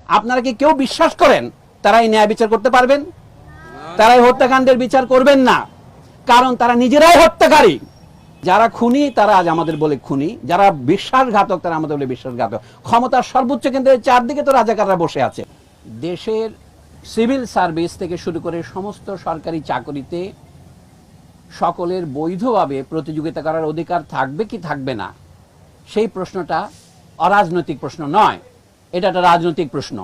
আপনারা কি কেউ বিশ্বাস করেন তারা এই ন্যায় বিচার করতে পারবেন? তারা এই হত্যাকাণ্ডের বিচার করবেন না, কারণ তারা নিজেরাই হত্যাকারী। যারা খুনি তারা আজ আমাদের বলে খুনি, যারা বিশ্বাসঘাতক তারা আমাদের বলে বিশ্বাসঘাতক। ক্ষমতার সর্বোচ্চ কেন্দ্রের চারদিকে তো রাজাকাররা বসে আছে। দেশের সিভিল সার্ভিস থেকে শুরু করে সমস্ত সরকারি চাকরিতে সকলের বৈধভাবে প্রতিযোগিতা করার অধিকার থাকবে কি থাকবে না, সেই প্রশ্নটা অরাজনৈতিক প্রশ্ন নয়, এটা একটা রাজনৈতিক প্রশ্ন।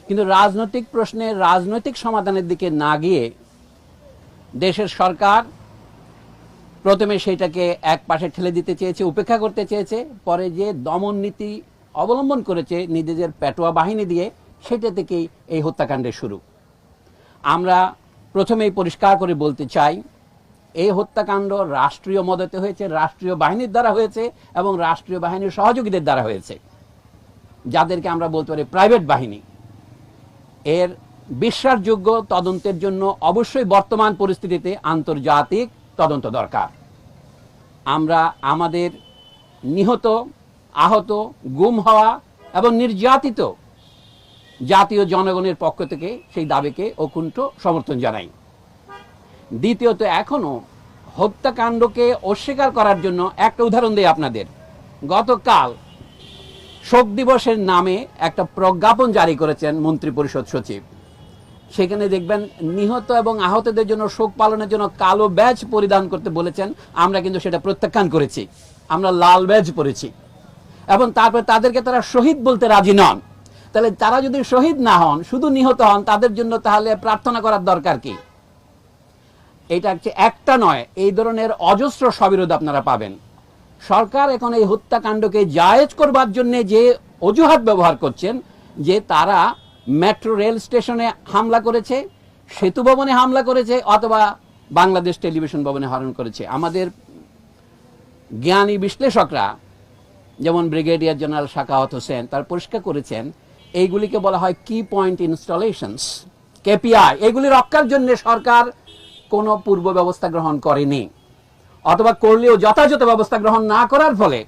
কিন্তু রাজনৈতিক প্রশ্নের রাজনৈতিক সমাধানের দিকে না গিয়ে দেশের সরকার প্রথমে সেইটাকে এক পাশে ঠেলে দিতে চেয়েছে, উপেক্ষা করতে চেয়েছে, পরে যে দমন নীতি অবলম্বন করেছে নিজেদের পেটোয়া বাহিনী দিয়ে, সেটা থেকেই এই হত্যাকাণ্ডের শুরু। আমরা প্রথমেই পরিষ্কার করে বলতে চাই, এই হত্যাকাণ্ড রাষ্ট্রীয় মদতে হয়েছে, রাষ্ট্রীয় বাহিনীর দ্বারা হয়েছে এবং রাষ্ট্রীয় বাহিনীর সহযোগীদের দ্বারা হয়েছে, যাদেরকে আমরা বলতে পারি প্রাইভেট বাহিনী। এর বিশ্বাসযোগ্য তদন্তের জন্য অবশ্যই বর্তমান পরিস্থিতিতে আন্তর্জাতিক তদন্ত দরকার। আমরা আমাদের নিহত, আহত, গুম হওয়া এবং নির্যাতিত জাতীয় জনগণের পক্ষ থেকে সেই দাবিকে অকুণ্ঠ সমর্থন জানাই। দ্বিতীয়ত, এখনো হত্যাকাণ্ডকে অস্বীকার করার জন্য একটা উদাহরণ দেই আপনাদের। গতকাল শোক দিবসের নামে একটা প্রজ্ঞাপন জারি করেছেন মন্ত্রী পরিষদ সচিব। সেখানে দেখবেন নিহত এবং আহতদের জন্য শোক পালনের জন্য কালো ব্যাজ পরিধান করতে বলেছেন। আমরা কিন্তু সেটা প্রত্যাখ্যান করেছি, আমরা লাল ব্যাজ পরেছি। এবং তারপর তাদেরকে তারা শহীদ বলতে রাজি নন। তাহলে তারা যদি শহীদ না হন, শুধু নিহত হন, তাদের জন্য তাহলে প্রার্থনা করার দরকার কি? এটা একটা নয়, এই ধরনের অজস্র সবিরোধ আপনারা পাবেন। সরকার এখন এই হত্যাকাণ্ডকে জায়েজ করবার জন্য যে অজুহাত ব্যবহার করছেন, যে তারা মেট্রো রেল স্টেশনে হামলা করেছে, সেতু ভবনে হামলা করেছে, অথবা বাংলাদেশ টেলিভিশন ভবনে হামলা করেছে। আমাদের জ্ঞানী বিশ্লেষকরা, যেমন ব্রিগেডিয়ার জেনারেল শাকাওয়াত হোসেন, তার পরিষ্কার করেছেন এইগুলিকে বলা হয় কি পয়েন্ট ইনস্টলেশনস, কেপিআই। এগুলি রক্ষার জন্য সরকার কোনো পূর্ব ব্যবস্থা গ্রহণ করেনি, অথবা করলেও যথাযথ ব্যবস্থা গ্রহণ না করার ফলে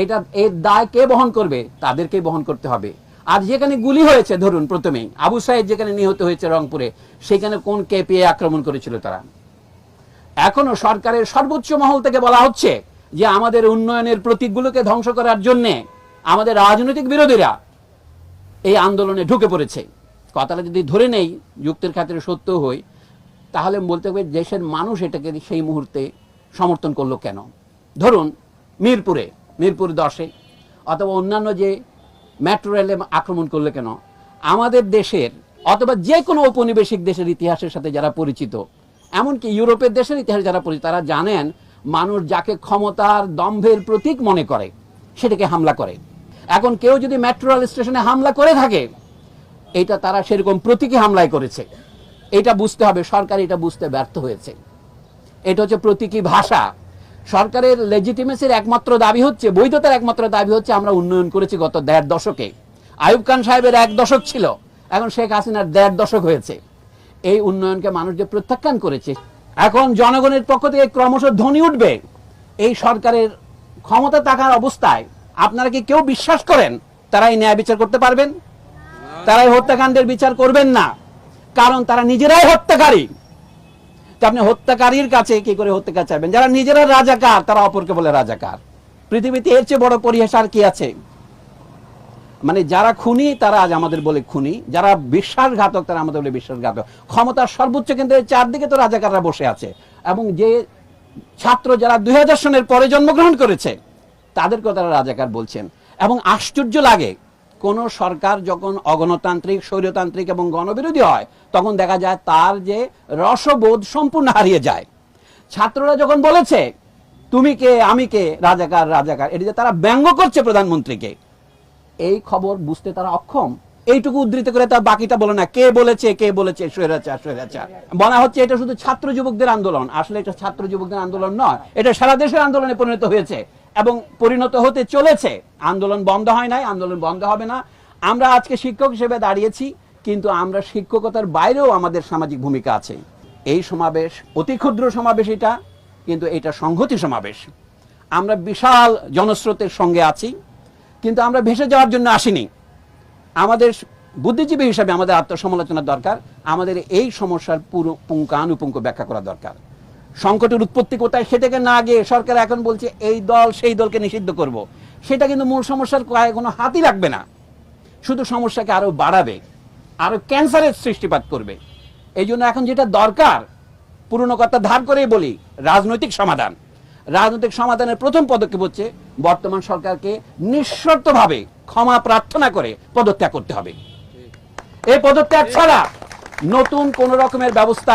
এটা এর দায় কে বহন করবে? তাদেরকেই বহন করতে হবে। আর যেখানে গুলি হয়েছে, ধরুন প্রথমেই আবু সাইদ যেখানে নিহত হয়েছে রংপুরে, সেখানে কোন কেপিআই আক্রমণ করেছিল তারা? এখনো সরকারের সর্বোচ্চ মহল থেকে বলা হচ্ছে যে আমাদের উন্নয়নের প্রতীকগুলোকে ধ্বংস করার জন্য আমাদের রাজনৈতিক বিরোধীরা এই আন্দোলনে ঢুকে পড়েছে। কথাটা যদি ধরে নেই, যুক্তির খাতিরে সত্য হই, তাহলে বলতে হবে দেশের মানুষ এটাকে সেই মুহূর্তে সমর্থন করলো কেন? ধরুন মিরপুর 10-এ অথবা অন্যান্য যে মেট্রো রেলে আক্রমণ করলো কেন? আমাদের দেশের অথবা যে কোনো ঔপনিবেশিক দেশের ইতিহাসের সাথে যারা পরিচিত, এমনকি ইউরোপের দেশের ইতিহাস যারা পরিচিত, তারা জানেন মানুষ যাকে ক্ষমতার দম্ভের প্রতীক মনে করে সেটাকে হামলা করে। এখন কেউ যদি মেট্রো রেল স্টেশনে হামলা করে থাকে, এটা তারা সেরকম প্রতীকী হামলায় করেছে। এটা বুঝতে হবে, সরকার এটা বুঝতে ব্যর্থ হয়েছে। এটা হচ্ছে প্রতীকী ভাষা। সরকারের লেজিটিমেসির একমাত্র দাবি হচ্ছে, বৈধতার একমাত্র দাবি হচ্ছে আমরা উন্নয়ন করেছি গত 1.5 দশকে। আইয়ুব খান সাহেবের 1 দশক ছিল, এখন শেখ হাসিনার 1.5 দশক হয়েছে। এই উন্নয়নকে মানুষ যে প্রত্যাখ্যান করেছে, এখন জনগণের পক্ষ থেকে ক্রমশ ধ্বনি উঠবে এই সরকারের ক্ষমতা থাকার অবস্থায় আপনারা কি কেউ বিশ্বাস করেন তারা এই ন্যায় বিচার করতে পারবেন? তারা এই হত্যাকাণ্ডের বিচার করবেন না, কারণ তারা নিজেরাই হত্যাকারী। আপনি হত্যাকারীর কাছে কি করে হত্যাকার চাইবেন? যারা নিজেরা রাজাকার, তারা অপরকে বলে রাজাকার। পৃথিবীতে এর চেয়ে বড় পরিহাস আর কি আছে? মানে যারা খুনি তারা আজ আমাদের বলে খুনি, যারা বিশ্বাসঘাতক তারা আমাদের বলে বিশ্বাসঘাতক। ক্ষমতার সর্বোচ্চ কেন্দ্রের চারদিকে তো রাজাকাররা বসে আছে। এবং যে ছাত্র যারা 2000 সনের পরে জন্মগ্রহণ করেছে, তাদেরকেও তারা রাজাকার বলছেন। এবং আশ্চর্য লাগে, কোন সরকার যখন অগণতান্ত্রিক, স্বৈরতান্ত্রিক এবং গণবিরোধী হয়, তখন দেখা যায় তার যে রসবোধ সম্পূর্ণ হারিয়ে যায়। ছাত্ররা যখন বলেছে তুমি কে আমি কে, রাজাকার রাজাকার, এটা যে তারা ব্যঙ্গ করছে প্রধানমন্ত্রীকে, এই খবর বুঝতে তারা অক্ষম। এইটুকু উদ্ধৃত করে তার বাকিটা বলে না, কে বলেছে স্বৈরাচার স্বৈরাচার। বলা হচ্ছে এটা শুধু ছাত্র যুবকদের আন্দোলন। আসলে এটা ছাত্র যুবকদের আন্দোলন নয়, এটা সারা দেশের আন্দোলনে পরিণত হয়েছে এবং পরিণত হতে চলেছে। আন্দোলন বন্ধ হয় নাই, আন্দোলন বন্ধ হবে না। আমরা আজকে শিক্ষক হিসেবে দাঁড়িয়েছি, কিন্তু আমরা শিক্ষকতার বাইরেও আমাদের সামাজিক ভূমিকা আছে। এই সমাবেশ অতি ক্ষুদ্র সমাবেশ এটা, কিন্তু এটা সংহতি সমাবেশ। আমরা বিশাল জনস্রোতের সঙ্গে আছি, কিন্তু আমরা ভেসে যাওয়ার জন্য আসিনি। আমাদের বুদ্ধিজীবী হিসাবে আমাদের আত্মসমালোচনা দরকার, আমাদের এই সমস্যার পুরো পুঙ্খানুপুঙ্খ ব্যাখ্যা করা দরকার। সংকটের উৎপত্তি কোথায় সেটাকে না গিয়ে সরকার এখন বলছে এই দল সেই দলকে নিষিদ্ধ করব, সেটা কিন্তু মূল সমস্যার কোনো হাতই রাখবে না, শুধু সমস্যাকে আরো বাড়াবে, আরো ক্যান্সারের সৃষ্টিপাত করবে। এই জন্য এখন যেটা দরকার, পুরনো কথা ধার করেই বলি, রাজনৈতিক সমাধান। রাজনৈতিক সমাধানের প্রথম পদক্ষেপ হচ্ছে বর্তমান সরকারকে নিঃশর্তভাবে ক্ষমা প্রার্থনা করে পদত্যাগ করতে হবে। এই পদত্যাগ ছাড়া নতুন কোন রকমের ব্যবস্থা